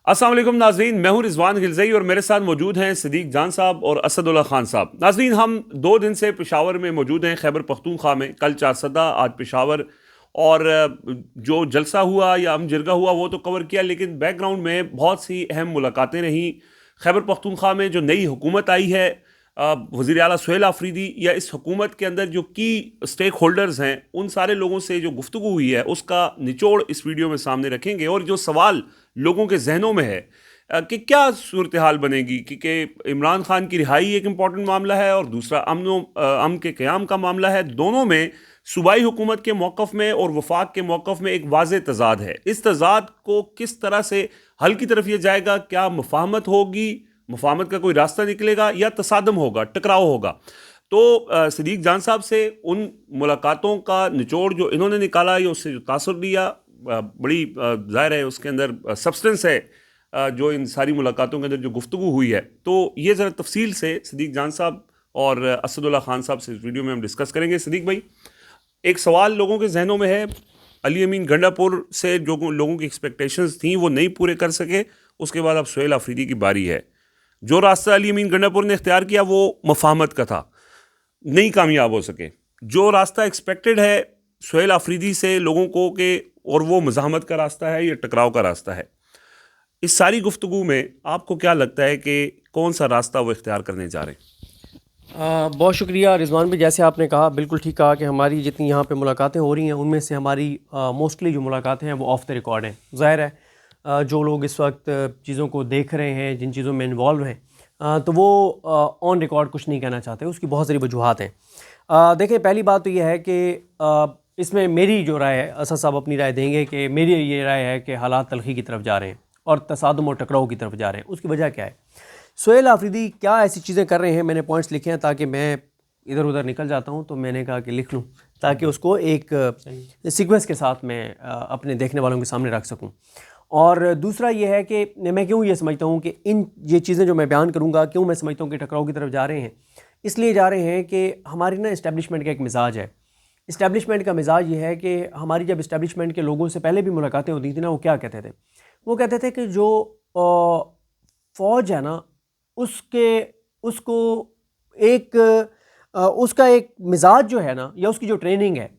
अस्सलाम वालेकुम नाज़रीन, मैं हूं रिजवान गिलज़ई और मेरे साथ मौजूद हैं सिद्दीक जान साहब और असदुल्ला खान साहब। नाज़रीन, हम 2 दिन से पेशावर में मौजूद हैं, खैबर पख्तूनख्वा में। कल चारसदा, आज पेशावर। और जो जलसा हुआ या हम जिरगा हुआ वो तो कवर किया, लेकिन बैकग्राउंड में बहुत सी अहम मुलाकातें रहीं। खैबर पख्तूनख्वा में जो नई हुकूमत आई है, वज़ीर आला सुहेल आफरीदी या इस हुकूमत के अंदर जो की स्टेक होल्डर्स हैं, उन सारे लोगों से जो गुफ्तगू हुई है उसका निचोड़ इस वीडियो में सामने रखेंगे। और जो सवाल लोगों के जहनों में है कि क्या सूरत हाल बनेगी, क्योंकि इमरान खान की रिहाई एक इम्पॉर्टेंट मामला है और दूसरा अमन के क़याम का मामला है। दोनों में सूबाई हुकूमत के मौक़िफ़ में और वफाक के मौक़िफ़ में एक वाज़ेह तज़ाद है। इस तज़ाद को किस तरह से हल की तरफ ये जाएगा? क्या मुफ़ाहमत होगी, मुफ़ाहमत का कोई रास्ता निकलेगा, या तसादम होगा, टकराव होगा? तो सिद्दीक जान साहब से उन मुलाकातों का निचोड़ जो इन्होंने निकाला या उससे जो तासुर लिया, बड़ी ज़ाहिर है उसके अंदर सब्सटेंस है, जो इन सारी मुलाकातों के अंदर जो गुफ्तगू हुई है। तो ये ज़रा तफसील से सिद्दीक जान साहब और असदुल्ला खान साहब से इस वीडियो में हम डिस्कस करेंगे। सिद्दीक भाई, एक सवाल लोगों के जहनों में है, अली अमीन गंडापुर से जो लोगों की एक्सपेक्टेशंस थी वो नहीं पूरे कर सके, उसके बाद अब सुहेल आफरीदी की बारी है। जो रास्ता अली अमीन गंडापुर ने इख्तियार किया वो मुफाहमत का था, नहीं कामयाब हो सके। जो रास्ता एक्सपेक्टेड है सुहेल आफरीदी से लोगों को के, और वो मज़ाहमत का रास्ता है या टकराव का रास्ता है। इस सारी गुफ्तगू में आपको क्या लगता है कि कौन सा रास्ता वो इख्तियार करने जा रहे हैं? बहुत शुक्रिया रिजवान भाई। जैसे आपने कहा, बिल्कुल ठीक कहा कि हमारी जितनी यहाँ पे मुलाकातें हो रही हैं उनमें से हमारी मोस्टली जो मुलाकातें हैं वो ऑफ द रिकॉर्ड हैं। ज़ाहिर है जो लोग इस वक्त चीज़ों को देख रहे हैं, जिन चीज़ों में इन्वॉल्व हैं, तो वो ऑन रिकॉर्ड कुछ नहीं कहना चाहते। उसकी बहुत सारी वजूहात हैं। देखिए, पहली बात तो यह है कि इसमें मेरी जो राय है, असद साहब अपनी राय देंगे, कि मेरी ये राय है कि हालात तलखी की तरफ जा रहे हैं और तसादुम और टकराव की तरफ जा रहे हैं। उसकी वजह क्या है? सुहेल आफरीदी क्या ऐसी चीज़ें कर रहे हैं, मैंने पॉइंट्स लिखे हैं ताकि मैं इधर उधर निकल जाता हूँ तो मैंने कहा कि लिख लूँ ताकि उसको एक सीक्वेंस के साथ मैं अपने देखने वालों के सामने रख सकूँ। और दूसरा ये है कि मैं क्यों ये समझता हूँ कि ये चीज़ें जो मैं बयान करूँगा, क्यों मैं समझता हूँ कि टकराव की तरफ जा रहे हैं। इसलिए जा रहे हैं कि हमारी ना इस्टेब्लिशमेंट का एक मिजाज है। इस्टेब्लिशमेंट का मिजाज ये है कि हमारी जब इस्टेब्लिशमेंट के लोगों से पहले भी मुलाकातें होती थी ना, वो क्या कहते थे? वो कहते थे कि जो फ़ौज है ना, उसको एक उसका एक मिजाज जो है ना, या उसकी जो ट्रेनिंग है,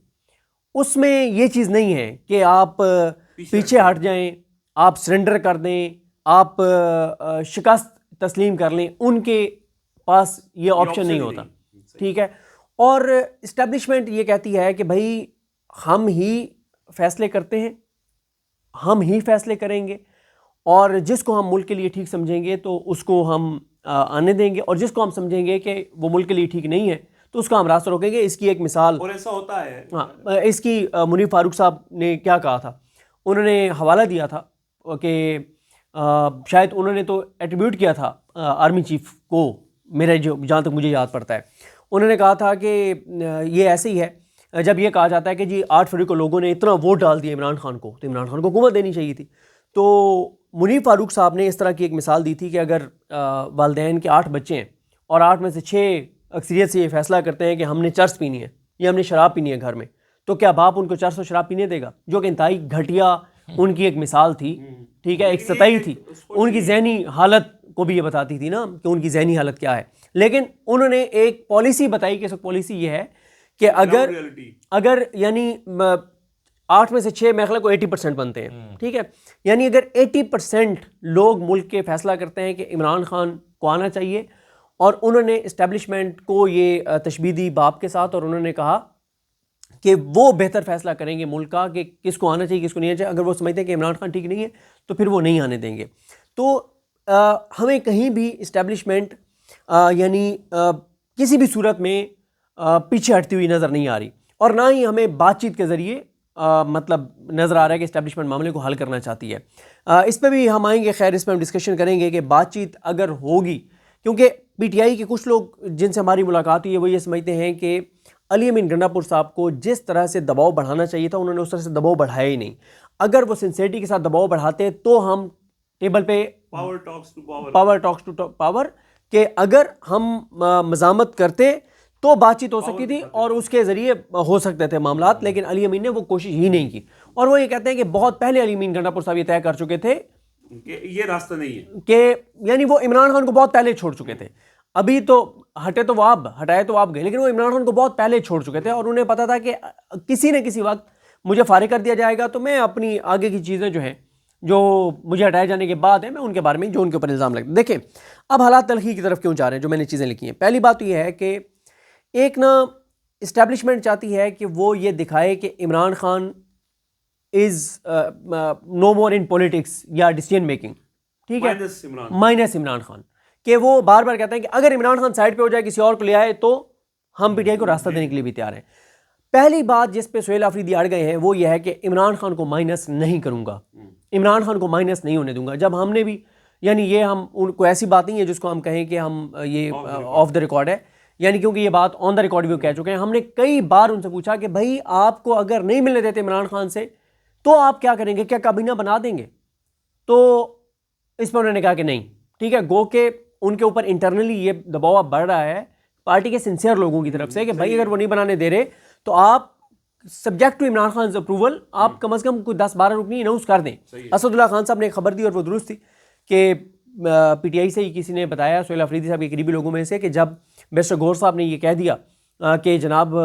उसमें ये चीज़ नहीं है कि आप पीछे हट जाएं, आप सरेंडर कर दें, आप शिकस्त तस्लीम कर लें। उनके पास ये ऑप्शन नहीं होता। ठीक है। और इस्टेब्लिशमेंट ये कहती है कि भाई हम ही फैसले करते हैं, हम ही फैसले करेंगे, और जिसको हम मुल्क के लिए ठीक समझेंगे तो उसको हम आने देंगे, और जिसको हम समझेंगे कि वो मुल्क के लिए ठीक नहीं है तो उसका हम रास्ता रोकेंगे। इसकी एक मिसाल, और ऐसा होता है। हाँ, इसकी मुनीर फारूक साहब ने क्या कहा था, उन्होंने हवाला दिया था कि शायद उन्होंने तो एट्रीब्यूट किया था आर्मी चीफ को, मेरे जो जहाँ तक मुझे याद पड़ता है, उन्होंने कहा था कि ये ऐसे ही है जब ये कहा जाता है कि जी 8 फरवरी को लोगों ने इतना वोट डाल दिया इमरान खान को, तो इमरान खान को हुकूमत देनी चाहिए थी। तो मुनीर फारूक साहब ने इस तरह की एक मिसाल दी थी कि अगर वालिदैन के 8 बच्चे हैं और 8 में से 6 अक्सरियत से ये फैसला करते हैं कि हमने चर्स पीनी है या हमने शराब पीनी है घर में, तो क्या बाप उनको चर्स और शराब पीने देगा? जो कि इंतहाई घटिया उनकी एक मिसाल थी। ठीक है, एक सतही थी। उनकी जहनी हालत को भी ये बताती थी ना कि उनकी जहनी हालत क्या है। लेकिन उन्होंने एक पॉलिसी बताई कि पॉलिसी ये है कि अगर यानी 8 में से 6 मेरे ख्याल को 80% बनते हैं। ठीक है, यानी अगर 80% लोग मुल्क के फैसला करते हैं कि इमरान खान को आना चाहिए, और उन्होंने इस्टेब्लिशमेंट को ये तशबीह दी बाप के साथ, और उन्होंने कहा कि वो बेहतर फैसला करेंगे मुल्क का कि किसको आना चाहिए किसको नहीं आना चाहिए। अगर वो समझते हैं कि इमरान खान ठीक नहीं है तो फिर वो नहीं आने देंगे। तो हमें कहीं भी इस्टेब्लिशमेंट यानी किसी भी सूरत में पीछे हटती हुई नज़र नहीं आ रही, और ना ही हमें बातचीत के ज़रिए मतलब नज़र आ रहा है कि इस्टेब्लिशमेंट मामले को हल करना चाहती है। इस पर भी हम आएंगे, खैर इस पर हम डिस्कशन करेंगे कि बातचीत अगर होगी, क्योंकि पीटीआई के कुछ लोग जिनसे हमारी मुलाकात हुई है वो ये समझते हैं कि अली अमीन गंडापुर साहब को जिस तरह से दबाव बढ़ाना चाहिए था उन्होंने उस तरह से दबाव बढ़ाया ही नहीं। अगर वो सिंसेरिटी के साथ दबाव बढ़ाते तो हम टेबल पे पावर टॉक्स टू पावर कि अगर हम मज़ामत करते तो बातचीत हो सकती थी और उसके ज़रिए हो सकते थे मामलात, लेकिन अली अमीन ने वो कोशिश ही नहीं की। और वो ये कहते हैं कि बहुत पहले अली अमीन गंडापुर साहब ये तय कर चुके थे कि ये रास्ता नहीं है कि यानी वो इमरान खान को बहुत पहले छोड़ चुके थे। अभी तो हटाए तो आप गए, लेकिन वो इमरान खान को बहुत पहले छोड़ चुके थे और उन्हें पता था कि किसी न किसी वक्त मुझे फारिग कर दिया जाएगा, तो मैं अपनी आगे की चीज़ें जो हैं, जो मुझे हटाए जाने के बाद है, मैं उनके बारे में जो उनके ऊपर इल्ज़ाम लगता है। देखें अब हालात तलखी की तरफ क्यों जा रहे हैं, जो मैंने चीज़ें लिखी हैं। पहली बात तो यह है कि एक ना इस्टेब्लिशमेंट चाहती है कि वो ये दिखाए कि Imran Khan is no more in politics या डिसीजन मेकिंग, ठीक है, माइनस इमरान खान, कि वो बार बार कहते हैं कि अगर इमरान खान साइड पे हो जाए, किसी और को ले आए, तो हम पीटीआई को रास्ता देने के लिए भी तैयार हैं। पहली बात जिस पे सुहेल आफरीदी अड़ गए हैं वो ये है कि इमरान खान को माइनस नहीं करूंगा, इमरान खान को माइनस नहीं होने दूंगा। जब हमने भी, यानी ये हम उनको ऐसी बात नहीं है जिसको हम कहें कि हम ये ऑफ द रिकॉर्ड है, यानी क्योंकि ये बात ऑन द रिकॉर्ड भी वो कह चुके हैं। हमने कई बार उनसे पूछा कि भाई आपको अगर नहीं मिलने देते इमरान खान से तो आप क्या करेंगे, क्या काबीना बना देंगे? तो इस पर उन्होंने कहा कि नहीं, ठीक है, गो के उनके ऊपर इंटरनली ये दबाव अब बढ़ रहा है पार्टी के सिंसियर लोगों की तरफ से कि भाई अगर वो नहीं बनाने दे रहे तो आप subject to Imran Khan approval आप कम से कम कोई 10-12 रुकनी अनाउंस कर दें। असदुल्ला खान साहब ने एक खबर दी और वो दुरुस्त थी कि पीटीआई से ही किसी ने बताया, सुहेल आफरीदी साहब के करीबी लोगों में से, कि जब मिस्टर गौर साहब ने ये कह दिया कि जनाब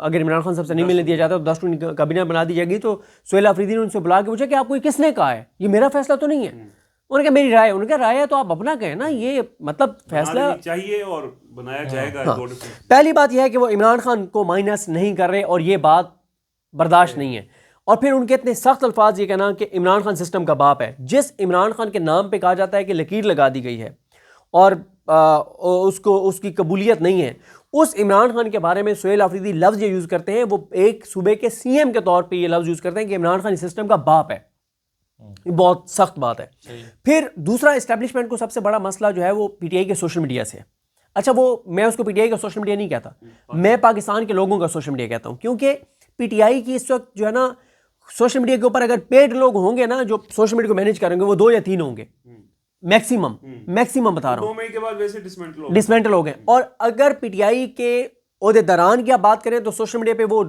अगर इमरान खान साहब से नहीं मिलने दिया जाता तो 10 टू काबीना बना दी जाएगी, तो सुहेल आफरीदी ने उनसे बुला के पूछा कि आपको किसने कहा है, ये मेरा फैसला तो नहीं है। उन्होंने कहा मेरी राय है। उन्होंने कहा राय है तो आप अपना कहें ना, ये मतलब फैसला चाहिए और बनाया जाएगा। हाँ। पहली बात यह है कि वो इमरान खान को माइनस नहीं कर रहे और ये बात बर्दाश्त नहीं है। और फिर उनके इतने सख्त अल्फाज ये कहना कि इमरान खान सिस्टम का बाप है। जिस इमरान खान के नाम पे कहा जाता है कि लकीर लगा दी गई है और उसको उसकी कबूलियत नहीं है, उस इमरान खान के बारे में सुहेल आफरीदी लफ्ज़ ये यूज़ करते हैं, वो एक सूबे के सीएम के तौर पे ये लफ्ज़ यूज़ करते हैं कि इमरान खान इस सिस्टम का बाप है। ये बहुत सख्त बात है। फिर दूसरा, इस्टेब्लिशमेंट को सबसे बड़ा मसला जो है वो पीटीआई के सोशल मीडिया से है। अच्छा, वो मैं उसको पीटीआई का सोशल मीडिया नहीं कहता, मैं पाकिस्तान के लोगों का सोशल मीडिया कहता हूँ, क्योंकि पीटीआई की इस वक्त जो है ना सोशल मीडिया के ऊपर अगर पेड लोग होंगे ना जो सोशल मीडिया को मैनेज करेंगे, वो 2 या 3 होंगे मैक्सिमम बता रहा हूँ, 2 मई के बाद वैसे डिसमेंटल हो गए। और अगर पीटीआई के ओहदेदारान की आप बात करें तो सोशल मीडिया पे वो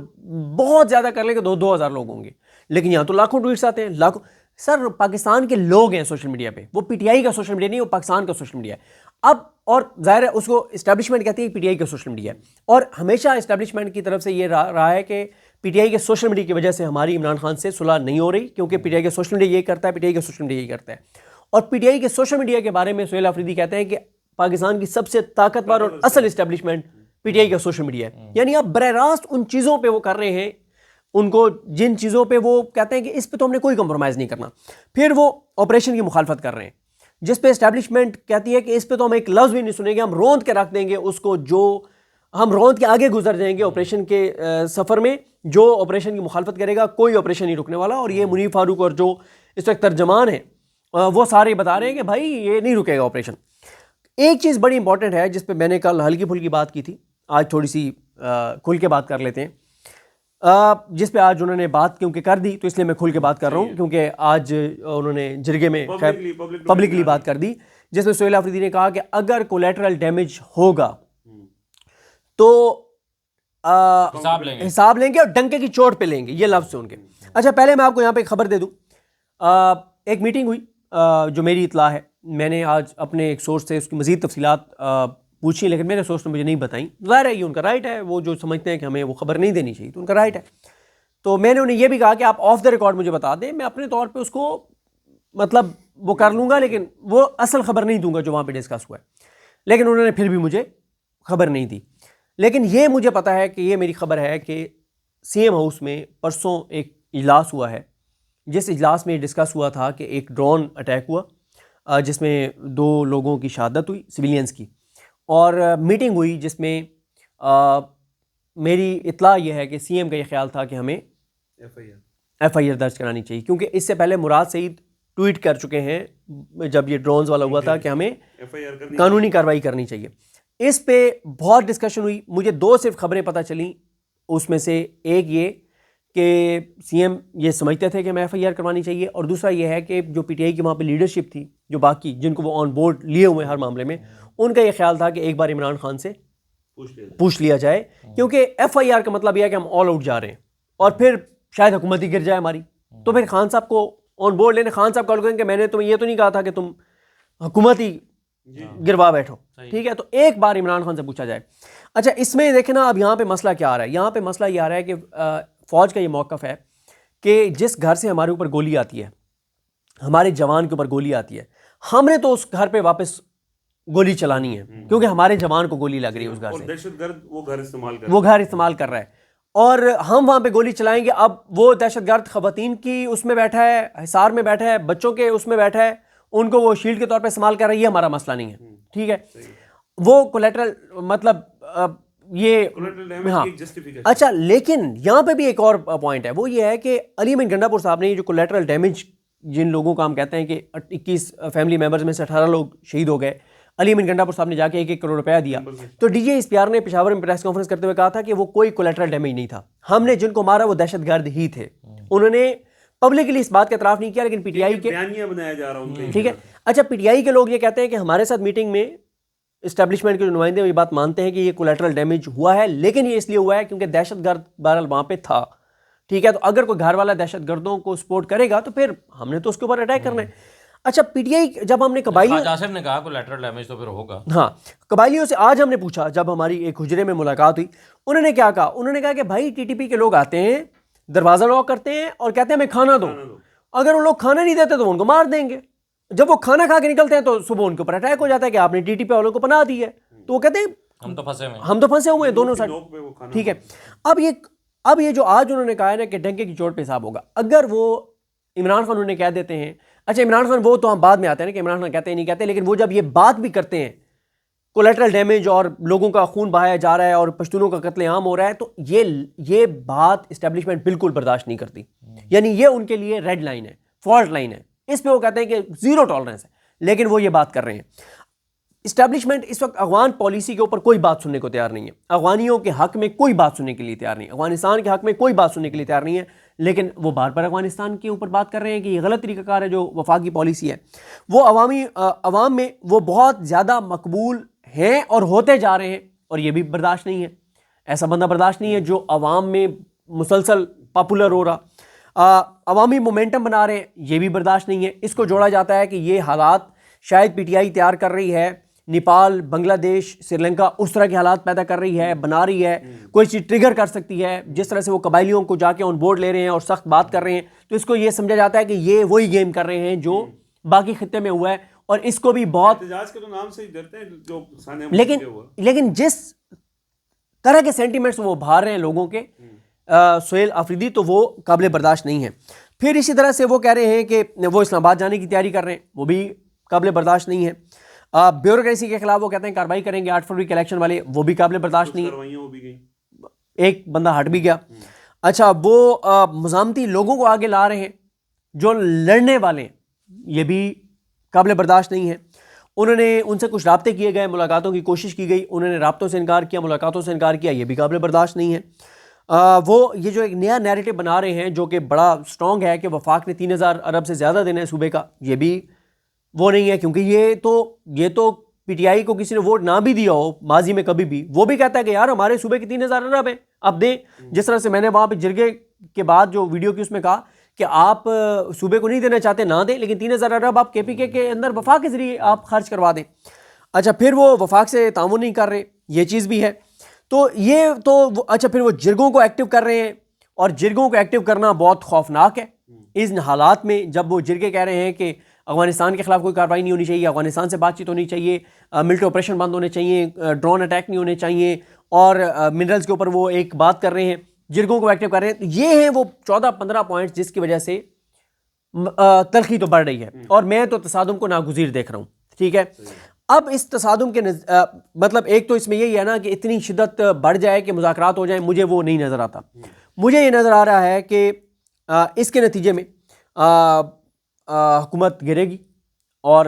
बहुत ज़्यादा कर लेंगे, 2,000 लोग होंगे, लेकिन यहाँ तो लाखों ट्वीट्स आते हैं, लाखों। सर पाकिस्तान के लोग हैं सोशल मीडिया पे, वो पीटीआई का सोशल मीडिया नहीं, वो पाकिस्तान का सोशल मीडिया है। अब और जाहिर है उसको इस्टेब्लिशमेंट कहती है पीटीआई का सोशल मीडिया है, और हमेशा इस्टेब्लिशमेंट की तरफ से ये रहा है कि पीटीआई के सोशल मीडिया की वजह से हमारी इमरान खान से सुलह नहीं हो रही, क्योंकि पीटीआई का सोशल मीडिया ये करता है, पीटीआई का सोशल मीडिया ये करता है। और पीटीआई के सोशल मीडिया के बारे में सुहेल आफरीदी कहते हैं कि पाकिस्तान की सबसे ताकतवर और असल इस्टेब्लिशमेंट पीटीआई का सोशल मीडिया है। यानी आप बरह रास्त उन चीज़ों पे वो कर रहे हैं, उनको जिन चीज़ों पे वो कहते हैं कि इस पे तो हमने कोई कंप्रोमाइज़ नहीं करना, फिर वो ऑपरेशन की मुखालफत कर रहे हैं, जिस पे इस्टेब्लिशमेंट कहती है कि इस पे तो हम एक लफ्ज़ भी नहीं सुनेंगे, हम रौंद के रख देंगे उसको, जो हम रौंद के आगे गुजर जाएंगे ऑपरेशन के सफ़र में। जो ऑपरेशन की मुखालफत करेगा कोई ऑपरेशन नहीं रुकने वाला। और ये मुनीर फारूक और जो इस वक्त तर्जमान है वो सारे बता रहे हैं कि भाई ये नहीं रुकेगा ऑपरेशन। एक चीज़ बड़ी इंपॉर्टेंट है जिस पे मैंने कल हल्की फुल्की बात की थी, आज थोड़ी सी खुल के बात कर लेते हैं, जिस पे आज उन्होंने बात क्योंकि कर दी तो इसलिए मैं खुल के बात कर रहा हूँ, क्योंकि आज उन्होंने जिरगे में पब्लिकली बात कर दी, जिसमें सुहेल आफरीदी ने कहा कि अगर कोलैटरल डैमेज होगा तो हिसाब लेंगे और डंके की चोट पे लेंगे, ये लफ्ज़ से उनके। अच्छा, पहले मैं आपको यहाँ पे खबर दे दूँ, एक मीटिंग हुई जो मेरी इतला है, मैंने आज अपने एक सोर्स से उसकी मज़ीद तफसीलात पूछी, लेकिन मेरे सोर्स ने मुझे नहीं बताई। ज़ाहिर है ये उनका राइट है, वो जो समझते हैं कि हमें वो खबर नहीं देनी चाहिए तो उनका राइट है। तो मैंने उन्हें यह भी कहा कि आप ऑफ द रिकॉर्ड मुझे बता दें, मैं अपने तौर पे उसको मतलब वो कर लूँगा, लेकिन वो असल खबर नहीं दूंगा जो वहाँ पे डिस्कस हुआ है। लेकिन उन्होंने फिर भी मुझे खबर नहीं दी। लेकिन ये मुझे पता है कि ये मेरी खबर है कि सीएम हाउस में परसों एक इजलास हुआ है, जिस इजलास में डिस्कस हुआ था कि एक ड्रोन अटैक हुआ जिसमें 2 लोगों की शहादत हुई, सिविलियंस की, और मीटिंग हुई जिसमें मेरी इतला यह है कि सीएम का ये ख्याल था कि हमें एफआईआर दर्ज करानी चाहिए, क्योंकि इससे पहले मुराद सईद ट्वीट कर चुके हैं जब ये ड्रोन्स वाला हुआ था कि हमें कानूनी कार्रवाई करनी चाहिए। इस पे बहुत डिस्कशन हुई, मुझे 2 सिर्फ खबरें पता चली, उसमें से एक ये कि सीएम ये समझते थे कि हमें एफआईआर करवानी चाहिए, और दूसरा ये है कि जो पीटीआई की वहाँ पे लीडरशिप थी, जो बाकी जिनको वो ऑन बोर्ड लिए हुए हर मामले में, उनका ये ख्याल था कि एक बार इमरान खान से पूछ लिया जाए, क्योंकि एफआईआर का मतलब यह है कि हम ऑल आउट जा रहे हैं और फिर शायद हुकूमत ही गिर जाए हमारी, तो फिर खान साहब को ऑन बोर्ड लेने खान साहब कॉल करेंगे मैंने तुम्हें ये तो नहीं कहा था कि तुम हुकूमत ही गिरवा बैठो, ठीक है। तो एक बार इमरान खान से पूछा जाए। अच्छा, इसमें देखें ना, अब यहाँ पे मसला क्या आ रहा है, यहाँ पे मसला ये आ रहा है कि फ़ौज का ये मौक़िफ़ है कि जिस घर से हमारे ऊपर गोली आती है, हमारे जवान के ऊपर गोली आती है, हमने तो उस घर पे वापस गोली चलानी है क्योंकि हमारे जवान को गोली लग रही है उस घर से। दहशतगर्द वो घर इस्तेमाल कर रहा है और हम वहाँ पे गोली चलाएंगे। अब वो दहशतगर्द ख़वातीन की उसमें बैठा है, हिसार में बैठा है, बच्चों के उसमें बैठा है, उनको वो शील्ड के तौर पे इस्तेमाल कर रहा है, ये हमारा मसला नहीं है, ठीक है। वो कोलेटरल मतलब ये हाँ। अच्छा, लेकिन यहाँ पे भी एक और पॉइंट है, वो ये है कि अली अमीन गंडापुर साहब ने ये जो कोलेटरल डैमेज, जिन लोगों का हम कहते हैं कि 21 फैमिली मेंबर्स में से 18 लोग शहीद हो गए, अली अमीन गंडापुर साहब ने जाके 1-1 करोड़ रुपया दिया। तो DGISPR ने पेशावर में प्रेस कॉन्फ्रेंस करते हुए कहा था कि वो कोई कोलेटरल डैमेज नहीं था, हमने जिनको मारा वो दहशतगर्द ही थे। उन्होंने पब्लिकली इस बात का एतराफ़ नहीं किया, लेकिन PTI के बनाया जा रहा है, ठीक है। अच्छा, PTI के लोग ये कहते हैं कि हमारे साथ मीटिंग में इस्टेब्लिशमेंट के जो नुमाइंदे ये बात मानते हैं कि ये कोलेटरल डैमेज हुआ है, लेकिन ये इसलिए हुआ है क्योंकि दहशतगर्द बहरहाल वहाँ पे था, ठीक है। तो अगर कोई घर वाला दहशतगर्दों को सपोर्ट करेगा तो फिर हमने तो उसके ऊपर अटैक करना है। अच्छा, PTI जब हमने कबाइलियों ने कहा कोलेटरल डैमेज तो फिर होगा, हाँ, कबाइलियों से आज हमने पूछा, जब हमारी एक हुजरे में मुलाकात हुई, उन्होंने क्या कहा, उन्होंने कहा कि भाई TTP के लोग आते हैं, दरवाज़ा लॉक करते हैं और कहते हैं हमें खाना दो, अगर वो लोग खाना नहीं देते तो उनको मार देंगे। जब वो खाना खा के निकलते हैं तो सुबह उनके ऊपर अटैक हो जाता है कि आपने TTP वालों को पनाह दी है, तो वो कहते हैं हम तो फंसे हुए हैं दोनों साइड, ठीक है। अब ये जो आज उन्होंने कहा है ना कि डंके की चोट पे हिसाब होगा, अगर वो इमरान खान उन्हें कह देते हैं, अच्छा इमरान खान वो तो हम बाद में आते हैं ना कि इमरान खान कहते हैं नहीं कहते, लेकिन वो जब ये बात भी करते हैं कोलेटरल डैमेज और लोगों का खून बहाया जा रहा है और पश्तूनों का कत्लेआम हो रहा है, तो ये बात इस्टेब्लिशमेंट बिल्कुल बर्दाश्त नहीं करती। यानी ये उनके लिए रेड लाइन है, फॉल्ट लाइन है, इस पे वो कहते हैं कि जीरो टॉलरेंस है, लेकिन वो ये बात कर रहे हैं। इस्टेब्लिशमेंट इस वक्त अफगान पॉलिसी के ऊपर कोई बात सुनने को तैयार नहीं है, अफगानियों के हक में कोई बात सुनने के लिए तैयार नहीं है, अफगानिस्तान के हक में कोई बात सुनने के लिए तैयार नहीं है, लेकिन वो बार बार अफगानिस्तान के ऊपर बात कर रहे हैं कि ये गलत तरीक़ाकार है जो वफाकी पॉलिसी है। वो अवाम में वो बहुत ज़्यादा मकबूल हैं और होते जा रहे हैं, और ये भी बर्दाश्त नहीं है, ऐसा बंदा बर्दाश्त नहीं है जो अवाम में मुसलसल पॉपुलर हो रहा, अवामी मोमेंटम बना रहे हैं, ये भी बर्दाश्त नहीं है। इसको जोड़ा जाता है कि ये हालात शायद PTI तैयार कर रही है, नेपाल, बांग्लादेश, श्रीलंका उस तरह के हालात पैदा कर रही है, बना रही है, कोई चीज़ ट्रिगर कर सकती है, जिस तरह से वो कबाइलियों को जाके ऑन बोर्ड ले रहे हैं और सख्त बात कर रहे हैं, तो इसको ये समझा जाता है कि ये वही गेम कर रहे हैं जो बाकी खित्ते में हुआ है, और इसको भी बहुत के तो नाम से ही डरते हैं जो लेकिन जिस तरह के सेंटिमेंट्स वो बाहर रहे हैं लोगों के, सोहेल आफरीदी, तो वो काबिल बर्दाश्त नहीं है। फिर इसी तरह से वो कह रहे हैं कि वो इस्लामाबाद जाने की तैयारी कर रहे हैं, वो भी काबिल बर्दाश्त नहीं है। ब्यूरोक्रेसी के खिलाफ वो कहते हैं कार्रवाई करेंगे 8 फरवरी के इलेक्शन वाले, वो भी काबिल बर्दाश्त नहीं है, एक बंदा हट भी गया। अच्छा, वो मुज़ामती लोगों को आगे ला रहे हैं जो लड़ने वाले हैं, ये भी काबिल बर्दाश्त नहीं है। उन्होंने उनसे कुछ राब्ते किए गए, मुलाकातों की कोशिश की गई, उन्होंने राब्तों से इनकार किया, मुलाकातों से इनकार किया, ये भी काबिल बर्दाश्त नहीं है। वो ये जो एक नया नैरेटिव बना रहे हैं जो कि बड़ा स्ट्रॉन्ग है कि वफाक ने 3000 अरब से ज़्यादा देना है सूबे का, ये भी वो नहीं है, क्योंकि ये तो PTI को किसी ने वोट ना भी दिया हो माजी में कभी भी, वो भी कहता है कि यार हमारे सूबे के 3000 अरब है, अब दें। जिस तरह से मैंने वहाँ पे जिरगे के बाद जो वीडियो की उसमें कहा कि आप सूबे को नहीं देना चाहते ना दें, लेकिन 3000 अरब आप KPK के अंदर वफाक के ज़रिए आप खर्च करवा दें। अच्छा, फिर वो वफाक से तामुन नहीं कर रहे, ये चीज़ भी है। तो ये तो अच्छा, फिर वो जिरगों को एक्टिव कर रहे हैं, और जिरगों को एक्टिव करना बहुत खौफनाक है इन हालात में, जब वो जिरगे कह रहे हैं कि अफगानिस्तान के खिलाफ कोई कार्रवाई नहीं होनी चाहिए, अफगानिस्तान से बातचीत होनी चाहिए, मिलिट्री ऑपरेशन बंद होने चाहिए, ड्रोन अटैक नहीं होने चाहिए, और मिनरल्स के ऊपर वो एक बात कर रहे हैं, जिरगों को एक्टिव कर रहे हैं। तो ये हैं वो 14-15 पॉइंट्स जिसकी वजह से तलखी तो बढ़ रही है, और मैं तो तसादुम को नागुज़ीर देख रहा हूँ, ठीक है। अब इस तसादुम के मतलब एक तो इसमें यही है ना कि इतनी शिद्दत बढ़ जाए कि मुज़ाकरात हो जाए, मुझे वो नहीं नज़र आता। मुझे ये नज़र आ रहा है कि इसके नतीजे में हुकूमत गिरेगी, और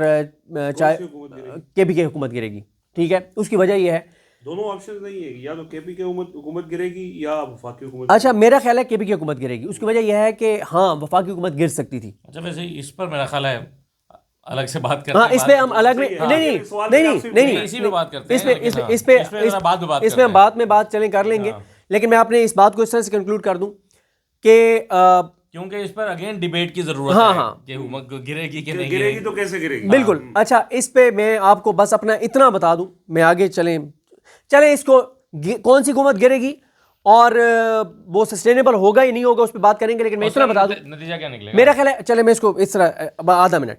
चाहे KPK हुकूमत गिरेगी, ठीक है। उसकी वजह यह है, दोनों ऑप्शन नहीं है, या तो KPK हुकूमत गिरेगी या वफाकी हुकूमत। अच्छा, मेरा ख्याल है KPK हुकूमत गिरेगी। उसकी वजह यह है कि हाँ, वफाकी हुकूमत गिर सकती थी। अच्छा, वैसे इस पर मेरा ख्याल है अलग से बात करते हैं। हाँ, इस पे हम अलग में नहीं इसी पे बात करते हैं, इसमें हम बाद में बात चलें कर लेंगे, लेकिन मैं अपने इस बात को इस तरह से कंक्लूड कर दूं कि क्योंकि इस पर अगेन डिबेट की जरूरत हाँ, है हाँ। कि गिरेगी कि नहीं गिरेगी तो कैसे गिरेगी? बिल्कुल। अच्छा, इस पे मैं आपको बस अपना इतना बता दूं, मैं आगे चलें इसको कौन सी हुकूमत गिरेगी और वो सस्टेनेबल होगा ही नहीं होगा उस पर बात करेंगे, लेकिन मैं इतना बता दूं नतीजा क्या निकलेगा। मेरा ख्याल है, चले मैं इसको इस तरह आधा मिनट,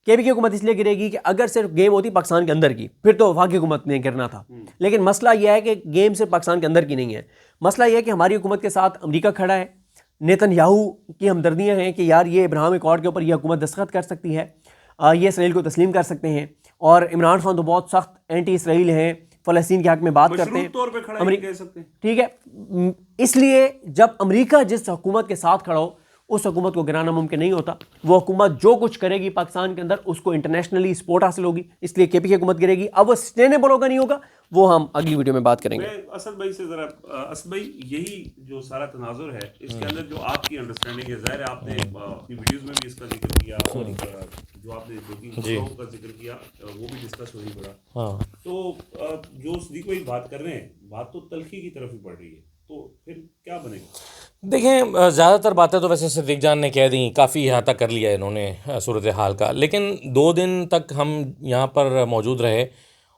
केपी की हुकूमत इसलिए गिरेगी कि अगर सिर्फ गेम होती पाकिस्तान के अंदर की, फिर तो वफाकी हुकूमत ने गिरना था। लेकिन मसला यह है कि गेम सिर्फ पाकिस्तान के अंदर की नहीं है। मसला यह है कि हमारी हुकूमत के साथ अमेरिका खड़ा है, नेतन्याहू की हमदर्दियाँ हैं कि यार ये इब्राहिम अकॉर्ड के ऊपर यह हुकूमत दस्तखत कर सकती है, ये इसराइल को तस्लीम कर सकते हैं। और इमरान खान तो बहुत सख्त एंटी इसराइल हैं, फ़लस्तीन के हक़ में बात करते हैं, तौर पे खड़ा नहीं कह सकते। ठीक है। इसलिए जब अमेरिका जिस हुकूमत के साथ खड़ा हो, उस हुकूमत को गिराना मुमकिन नहीं होता। वो हुकूमत जो कुछ करेगी पाकिस्तान के अंदर, उसको इंटरनेशनली सपोर्ट हासिल होगी, इसलिए केपी की हुकूमत गिरेगी। अब वो सस्टेनेबल होगा नहीं होगा, वो हम अगली वीडियो में बात करेंगे। मैं असद भाई से जरा, असद भाई यही जो सारा तनाजुर है, इसके अंदर जो आपकी अंडरस्टैंडिंग है, जाहिर है आपने अपनी वीडियोस में भी इसका जिक्र किया, और जो आपने दो का जिक्र किया वो भी डिस्कस हो ही पड़ा। हाँ। तो जो सदीक भाई बात कर रहे हैं, बात तो तलखी की तरफ ही पड़ रही है, तो फिर क्या बनेगा? देखें, ज़्यादातर बातें तो वैसे सिद्दीक जान ने कह दी, काफ़ी अहाता कर लिया इन्होंने सूरत हाल का। लेकिन 2 दिन तक हम यहाँ पर मौजूद रहे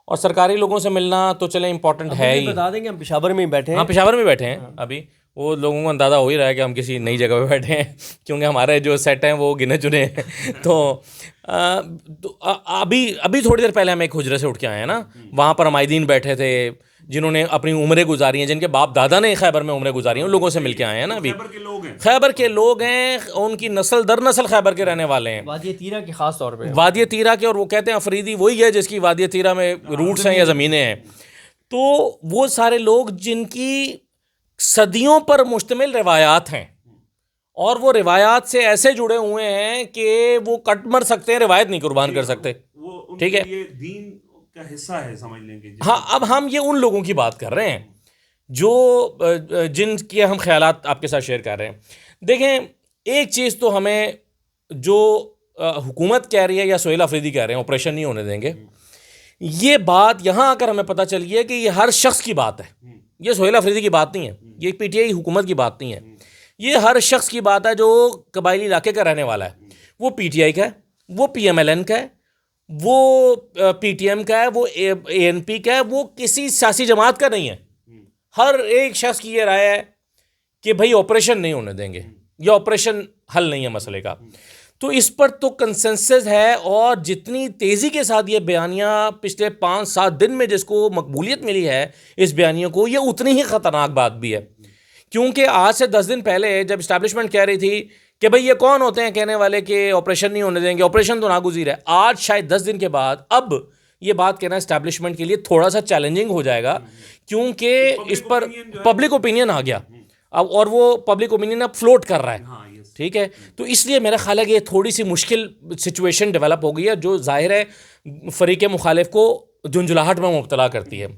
और सरकारी लोगों से मिलना तो चले इम्पोर्टेंट है ही। बता देंगे हम पेशावर में ही बैठे हैं। हाँ, पेशावर में बैठे हैं अभी। वो लोगों को अंदाज़ा हो ही रहा है कि हम किसी नई जगह पे बैठे हैं, क्योंकि हमारे जो सेट हैं वो गिने चुने हैं। तो अभी थोड़ी देर पहले हम एक हुजरे से उठ के आए हैं ना, वहाँ पर हमायदीन बैठे थे जिन्होंने अपनी उम्रें गुजारी हैं, जिनके बाप दादा ने खैबर में उम्रें गुजारी हैं, उन लोगों से मिल के आए हैं ना। अभी खैबर के लोग हैं, खैबर के लोग हैं, उनकी नस्ल दर नस्ल खैबर के रहने वाले हैं, वादी तीरा के खास तौर पे, वादी तीरा के। और वो कहते हैं अफरीदी वही है जिसकी वादी तीरा में रूट्स हैं या ज़मीनें हैं। तो वो सारे लोग जिनकी सदियों पर मुश्तमिल रिवायात हैं, और वो रिवायात से ऐसे जुड़े हुए हैं कि वो कट मर सकते हैं, रिवायत नहीं कुर्बान कर सकते। वो ठीक है, ये दीन का हिस्सा है, समझ लेंगे। हाँ, अब हम ये उन लोगों की बात कर रहे हैं जो जिनके हम ख्यालात आपके साथ शेयर कर रहे हैं। देखें, एक चीज़ तो हमें जो हुकूमत कह रही है या सोहेल अफरीदी कह रहे हैं ऑपरेशन नहीं होने देंगे, ये बात यहाँ आकर हमें पता चली है कि ये हर शख्स की बात है। ये सोहेल अफरीदी की बात नहीं है, ये पीटीआई हुकूमत की बात नहीं है, ये हर शख्स की बात है जो कबायली इलाके का रहने वाला है। वो पीटीआई का है, वो पीएमएलएन का है, वो पीटीएम का है, वो एएनपी का है, वो किसी सियासी जमात का नहीं है। हर एक शख्स की ये राय है कि भाई ऑपरेशन नहीं होने देंगे, ये ऑपरेशन हल नहीं है मसले का। तो इस पर तो कंसेंसस है, और जितनी तेज़ी के साथ ये बयानियाँ पिछले 5-7 दिन में जिसको मकबूलियत मिली है इस बयानियों को, ये उतनी ही ख़तरनाक बात भी है। क्योंकि आज से 10 दिन पहले जब इस्टेब्लिशमेंट कह रही थी कि भाई ये कौन होते हैं कहने वाले कि ऑपरेशन नहीं होने देंगे, ऑपरेशन तो नागुज़ीर है, आज शायद 10 दिन के बाद अब ये बात कहना इस्टेब्लिशमेंट के लिए थोड़ा सा चैलेंजिंग हो जाएगा, क्योंकि इस पर पब्लिक ओपिनियन आ गया अब, और वो पब्लिक ओपिनियन अब फ्लोट कर रहा है। ठीक है, तो इसलिए मेरा ख्याल है कि ये थोड़ी सी मुश्किल सिचुएशन डेवलप हो गई है, जो जाहिर है फ़रीक़ मुखालिफ को झुंझलाहट में मुब्तला करती है।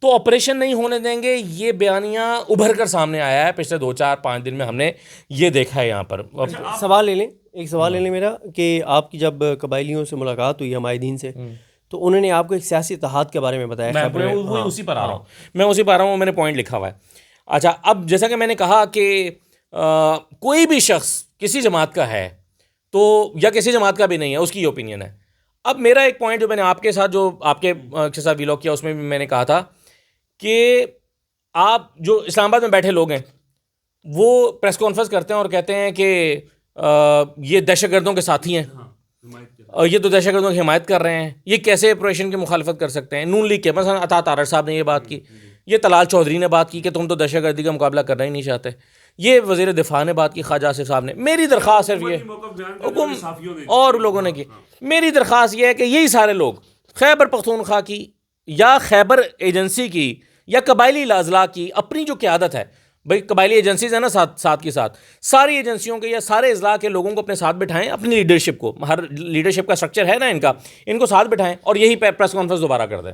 तो ऑपरेशन नहीं होने देंगे, ये बयानियाँ उभर कर सामने आया है पिछले 2-4-5 दिन में, हमने ये देखा है यहाँ पर। सवाल ले लें, एक सवाल ले लें मेरा, कि आपकी जब कबायलियों से मुलाकात हुई हमायदीन से, तो उन्होंने आपको एक सियासी इत्तेहाद के बारे में बताया। मैं उसी पर आ रहा हूँ, मैंने पॉइंट लिखा हुआ है। अच्छा, अब जैसा कि मैंने कहा कि कोई भी शख्स किसी जमात का है तो, या किसी जमात का भी नहीं है, उसकी ये ओपिनियन है। अब मेरा एक पॉइंट जो मैंने आपके साथ आपके साथ वीलॉग किया, उसमें भी मैंने कहा था कि आप जो इस्लामाबाद में बैठे लोग हैं वो प्रेस कॉन्फ्रेंस करते हैं और कहते हैं कि ये दहशतगर्दों के साथी हैं, और ये तो दहशतगर्दों की हिमायत कर रहे हैं, ये कैसे ऑपरेशन की मुखालफत कर सकते हैं। नून लीग के मसलन अता तारड़ साहब ने ये बात की, ये तलाल चौधरी ने बात की कि तुम तो दहशतगर्दी का मुकाबला करना ही नहीं चाहते, ये वज़ीर दिफा ने बात की, ख्वाजा आसिफ साहब ने। मेरी दरख्वास्त सिर्फ ये, और लोगों ने की, मेरी दरख्वास्त ये है कि यही सारे लोग खैबर पख्तूनख्वा की या खैबर एजेंसी की या कबायली अजला की अपनी जो क़यादत है, भाई कबायली एजेंसीज है ना साथ के साथ, सारी एजेंसियों के या सारे अजला के लोगों को अपने साथ बिठाएं, अपनी लीडरशिप को, हर लीडरशिप का स्ट्रक्चर है ना इनका, इनको साथ बिठाएं और यही प्रेस कॉन्फ्रेंस दोबारा कर दें,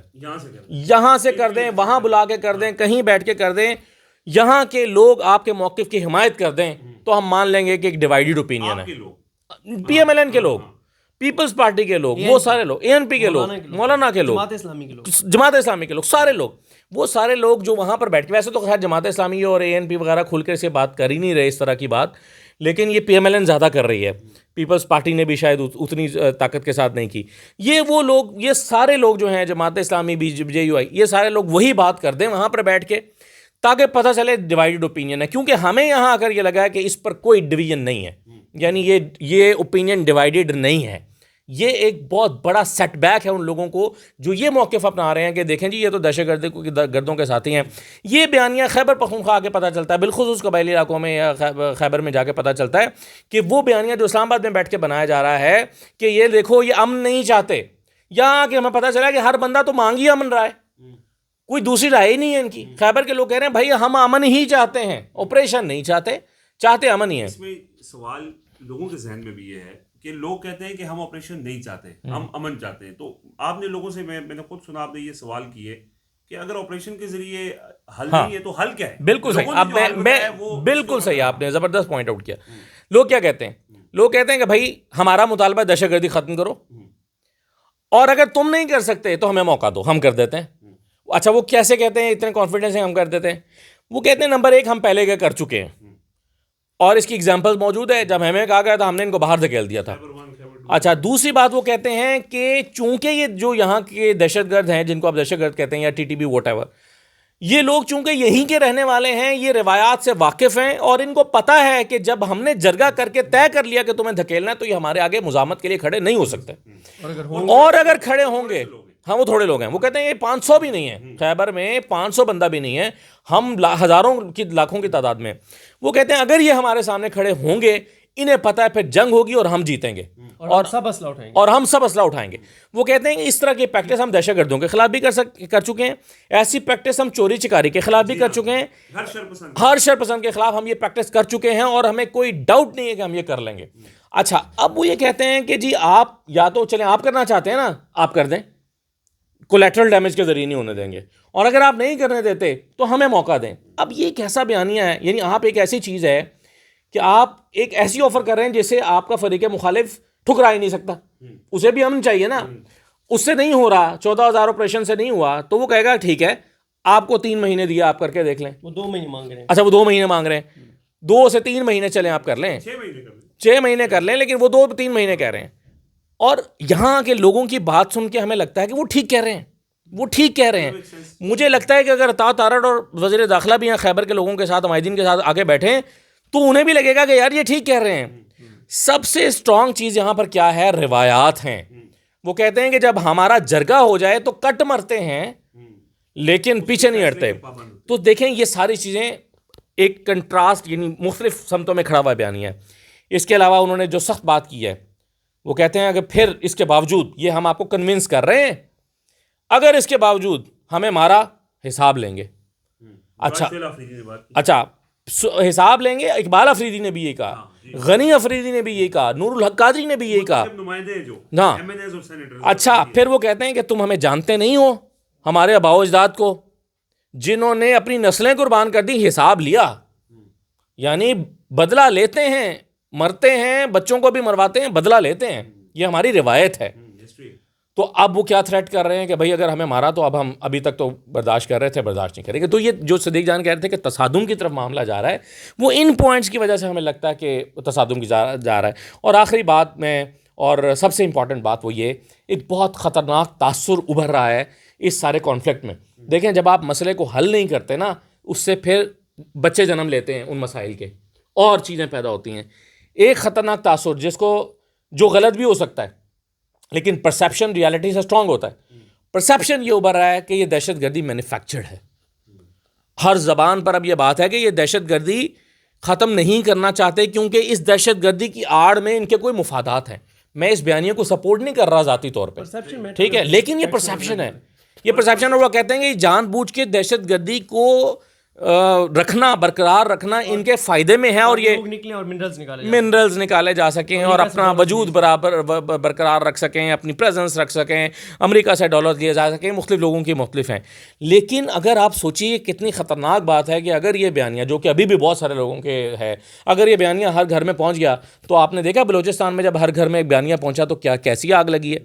यहाँ से कर दें, वहाँ बुला के कर दें, कहीं बैठ के कर दें, यहाँ के लोग आपके मौक़िफ़ की हिमायत कर दें, तो हम मान लेंगे कि एक डिवाइडेड ओपिनियन है। पीएमएलएन के लोग, पीपल्स पार्टी के लोग, वो सारे लोग, एएनपी के लोग, मौलाना के लोग, जमात इस्लामी के लोग, सारे लोग, वो सारे लोग जो वहाँ पर बैठ के, वैसे तो खैर जमात इस्लामी और एएनपी वगैरह खुल कर से बात कर ही नहीं रहे इस तरह की बात, लेकिन ये PMLN ज़्यादा कर रही है, पीपल्स पार्टी ने भी शायद उतनी ताकत के साथ नहीं की। ये वो लोग, ये सारे लोग जो हैं जमात इस्लामी, BJUI, ये सारे लोग वही बात कर दें वहाँ पर बैठ के, ताकि पता चले डिवाइडेड ओपिनियन है। क्योंकि हमें यहाँ आकर ये लगा है कि इस पर कोई डिवीजन नहीं है, यानी ये ओपिनियन डिवाइडेड नहीं है। ये एक बहुत बड़ा सेटबैक है उन लोगों को जो ये मौक़िफ़ अपना रहे हैं कि देखें जी ये तो दहशतगर्दों के साथी हैं। ये बयानिया खैबर पख्तूनख्वा आके पता चलता है, बिलखुसूस कबायली इलाकों में या खैबर में जाके पता चलता है कि वो बयानिया जो इस्लामाबाद में बैठ के बनाया जा रहा है कि ये देखो ये अमन नहीं चाहते, यहाँ कि हमें पता चला कि हर बंदा तो मांग ही अमन रहा है, कोई दूसरी राय ही नहीं है इनकी। खैबर के लोग कह रहे हैं भाई हम अमन ही चाहते हैं, ऑपरेशन नहीं चाहते, चाहते अमन ही है। इसमें सवाल लोगों के जहन में भी ये है कि लोग कहते हैं कि हम ऑपरेशन नहीं चाहते, हम अमन चाहते हैं। तो आपने लोगों से, मैंने खुद सुना, आपने ये सवाल किए कि अगर ऑपरेशन के जरिए हल नहीं है तो हल क्या है? बिल्कुल सही, अब मैं बिल्कुल सही, आपने ज़बरदस्त पॉइंट आउट किया। लोग क्या कहते हैं? लोग कहते हैं कि भाई हमारा मुतालबा दहशतगर्दी ख़त्म करो, और अगर तुम नहीं कर सकते तो हमें मौका दो, हम कर देते हैं। अच्छा, वो कैसे कहते हैं? इतने कॉन्फिडेंस से हम कर देते हैं। वो कहते हैं नंबर एक, हम पहले क्या कर चुके हैं, और इसकी एग्जाम्पल मौजूद है। जब हमें कहा गया था हमने इनको बाहर धकेल दिया था। अच्छा, दूसरी बात वो कहते हैं कि चूंकि ये जो यहाँ के दहशतगर्द हैं, जिनको आप दहशतगर्द कहते हैं या TTP वोटेवर, ये लोग चूंकि यहीं के रहने वाले हैं, ये रिवायात से वाकिफ़ हैं, और इनको पता है कि जब हमने जरगा करके तय कर लिया कि तुम्हें धकेलना है तो ये हमारे आगे मुजामत के लिए खड़े नहीं हो सकते, और अगर खड़े होंगे, हाँ वो थोड़े लोग हैं। वो कहते हैं ये 500 भी नहीं है, खैबर में 500 बंदा भी नहीं है, हम हज़ारों की लाखों की तादाद में। वो कहते हैं अगर ये हमारे सामने खड़े होंगे, इन्हें पता है फिर जंग होगी और हम जीतेंगे, और सब असला उठाएंगे, और हम सब असला उठाएंगे। वो कहते हैं इस तरह की प्रैक्टिस हम दहशतगर्दों के खिलाफ भी कर चुके हैं, ऐसी प्रैक्टिस हम चोरी चिकारी के खिलाफ भी कर चुके हैं, हर शरपसंद के खिलाफ हम ये प्रैक्टिस कर चुके हैं, और हमें कोई डाउट नहीं है कि हम ये कर लेंगे। अच्छा, अब वो ये कहते हैं कि जी आप या तो चलें, आप करना चाहते हैं ना, आप कर दें, कोलैटरल डैमेज के जरिए नहीं होने देंगे, और अगर आप नहीं करने देते तो हमें मौका दें। अब ये कैसा बयानिया है? यानी आप एक ऐसी चीज़ है कि आप एक ऐसी ऑफर कर रहे हैं जिसे आपका फरीक मुखालिफ ठुकरा ही नहीं सकता, उसे भी अमन चाहिए ना, उससे नहीं हो रहा, 14,000 ऑपरेशन से नहीं हुआ, तो वो कहेगा ठीक है आपको 3 महीने दिया, आप करके देख लें। वो 2 महीने मांग रहे हैं। अच्छा, वो 2 महीने मांग रहे हैं, 2 से 3 महीने चलें, आप कर लें, 6 महीने कर लें, लेकिन वो 2-3 महीने कह रहे हैं। और यहाँ के लोगों की बात सुन के हमें लगता है कि वो ठीक कह रहे हैं, वो ठीक कह रहे हैं। मुझे लगता है कि अगर अता तारड़ और वज़ीर दाखिला भी यहाँ खैबर के लोगों के साथ, हमायदीन के साथ आगे बैठे तो उन्हें भी लगेगा कि यार ये ठीक कह रहे हैं। सबसे स्ट्रांग चीज़ यहाँ पर क्या है? रिवायात हैं। वो कहते हैं कि जब हमारा जरगा हो जाए तो कट मरते हैं, लेकिन पीछे नहीं हटते। तो देखें ये सारी चीज़ें एक कंट्रास्ट, यानी मुख्तलिफ समतों में खड़ा हुआ बयानी है। इसके अलावा उन्होंने जो सख्त बात की है, वो कहते हैं कि फिर इसके बावजूद ये हम आपको कन्विंस कर रहे हैं, अगर इसके बावजूद हमें मारा हिसाब लेंगे। अच्छा, हिसाब लेंगे। इकबाल अफरीदी ने भी यही कहा, गनी अफरीदी ने भी यही कहा, नूरुल हक कादरी ने भी यही कहा। हाँ, अच्छा, फिर वो कहते हैं कि तुम हमें जानते नहीं हो, हमारे आबाओ अजदाद को, जिन्होंने अपनी नस्लें कुर्बान कर दी, हिसाब लिया, यानी बदला लेते हैं, मरते हैं, बच्चों को भी मरवाते हैं, बदला लेते हैं, ये हमारी रिवायत है। तो अब वो क्या थ्रेट कर रहे हैं कि भाई अगर हमें मारा तो अब हम, अभी तक तो बर्दाश्त कर रहे थे, बर्दाश्त नहीं करेंगे। तो ये जो सदीक जान कह रहे थे कि तसादुम की तरफ मामला जा रहा है, वो इन पॉइंट्स की वजह से हमें लगता है कि तसादुम की जा रहा है। और आखिरी बात में, और सबसे इंपॉर्टेंट बात, वो ये एक बहुत ख़तरनाक तासुर उभर रहा है इस सारे कॉन्फ्लिक्ट में। देखें, जब आप मसले को हल नहीं करते ना, उससे फिर बच्चे जन्म लेते हैं उन मसाइल के, और चीज़ें पैदा होती हैं। एक ख़तरनाक तासुर जिसको, जो गलत भी हो सकता है, लेकिन परसेप्शन रियलिटी से स्ट्रांग होता है। परसेप्शन ये उभर रहा है कि ये दहशतगर्दी मैन्युफैक्चर्ड है। हर ज़बान पर अब ये बात है कि ये दहशतगर्दी ख़त्म नहीं करना चाहते, क्योंकि इस दहशतगर्दी की आड़ में इनके कोई मुफादात हैं। मैं इस बयानिए को सपोर्ट नहीं कर रहा ज़ाती तौर पे, ठीक है, लेकिन ये परसेप्शन है, ये परसेप्शन। और वो कहते हैं कि जानबूझ के दहशतगर्दी को रखना, बरकरार रखना इनके फ़ायदे में है, और ये निकले और मिनरल्स निकाले जा सकें, और अपना वजूद बरकरार रख सकें, अपनी प्रेजेंस रख सकें, अमेरिका से डॉलर लिए जा सकें। मुख्तलिफ लोगों की मुख्तलिफ हैं, लेकिन अगर आप सोचिए कितनी ख़तरनाक बात है कि अगर ये बयानिया, जो कि अभी भी बहुत सारे लोगों के है, अगर ये बयानिया हर घर में पहुँच गया, तो आपने देखा बलूचिस्तान में जब हर घर में एक बयानिया पहुँचा तो क्या, कैसी आग लगी है।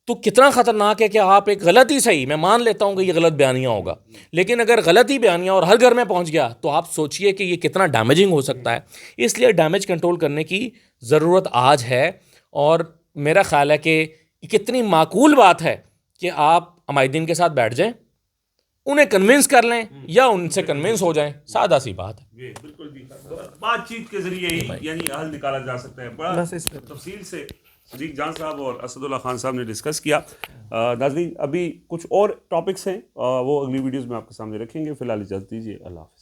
तो कितना ख़तरनाक है कि आप एक गलत ही सही, मैं मान लेता हूँ कि ये गलत बयानिया होगा, लेकिन अगर गलत ही बयानिया और हर घर में पहुँच गया तो आप सोचिए कि ये कितना डैमेजिंग हो सकता है। इसलिए डैमेज कंट्रोल करने की ज़रूरत आज है, और मेरा ख्याल है कि कितनी माकूल बात है कि आप अमायदीन के साथ बैठ जाएं, उन्हें कन्विंस कर लें या उनसे कन्विंस हो जाएं, सादा सी बात है। बिल्कुल जी, बातचीत के जरिए ही यानी हल निकाला जा सकता है। बड़ा तफसील से सदीक जान साहब और असदुल्ला खान साहब ने डिस्कस किया। नाज़रीन, अभी कुछ और टॉपिक्स हैं, वो अगली वीडियोज़ में आपके सामने रखेंगे। फिलहाल इजाज़त दीजिए, अल्लाह हाफ़िज़।